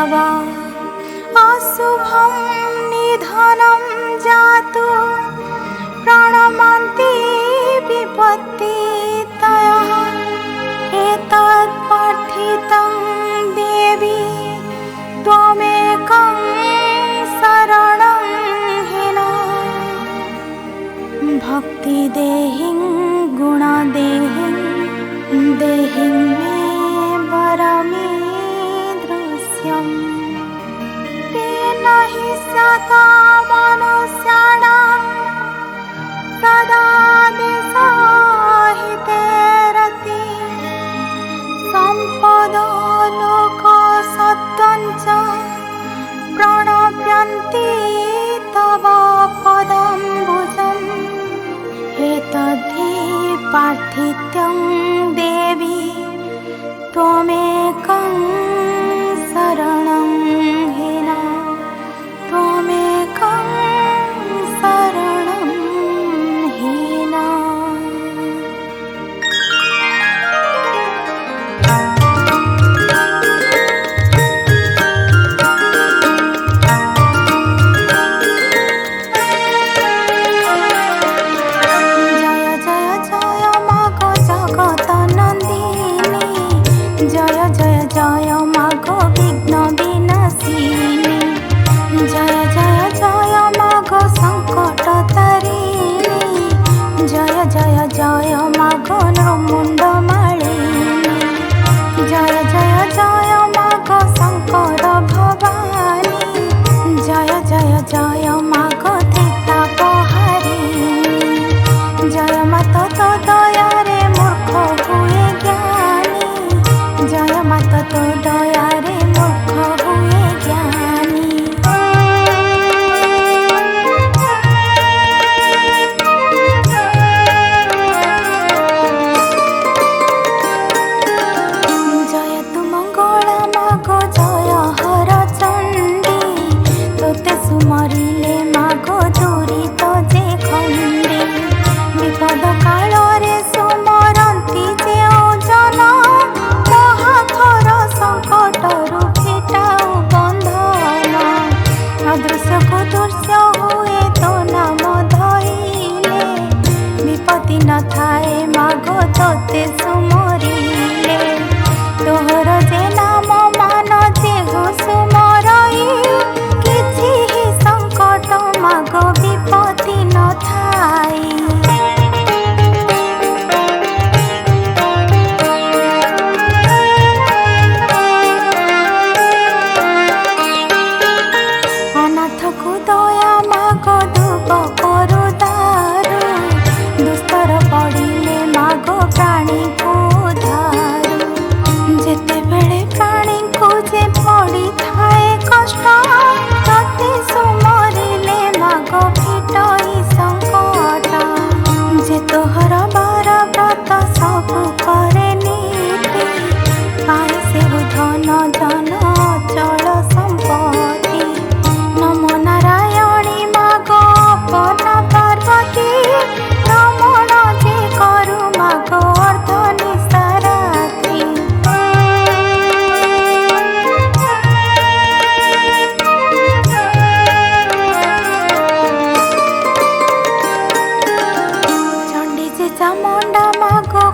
तव अशुभं निधनं जातु प्रणमन्ति विपत्तितयः एतत् प्रार्थितं देवी त्वमेकं शरणं हिना भक्ति देहिं गुण देहिं देहिं मे वरमीदृश्यम् तेन हि सदा मनुष्याणां सदा देशहितेरति सम्पदो लोकसत्त्वं च प्रणश्यन्ति तव पदाम्बुजम् एतद्धि प्रार्थितं देवी त्वमेकं शरणं हिना त्वमेकं शरणं हिना। जय जय जय मागो विघ्न विनाशिनी जय जय जय मागो संकट तारिणी जय जय जय मागो नृमुंड मालिनी जय जय जय मागो शंकर भवानी जय जय जय मागो त्रितापहारिणी जय माता तो दयारे मूर्ख हुए ज्ञानी जय माता तो दयारे मूर्ख हुए ज्ञानी। जय तु मंगला मागो जय हर चंडी तोते सुमरिले मागो दुरित जे खंडी विपद काल रे सुमरंती जेउ जन महाघर संकटरु फिटाऊ बंधन अदृश्य को दृश्य हुए तो नाम धइले विपत्ति न थाए मागो तोते सुमरिले तोहर जे नाम मान जे हो सुमरई किछि ही संकट मागो विपत्ति न थाई। अनाथको दया मागो दुब करु दारु दुस्तर पड़िले मागो प्राणी को धारु जेते बेले प्राणी को जे पड़ी थाए कष्ट तते सुमरिले मागो फिटई संकट जे तोहर बार व्रत सब करे नीति पाए से धन धन चल संपत्ति नमो नारायणी मागो अपना पार्वती रमण जे करु मागो अर्ध निसाराती चंडी जे चामुंडा मागो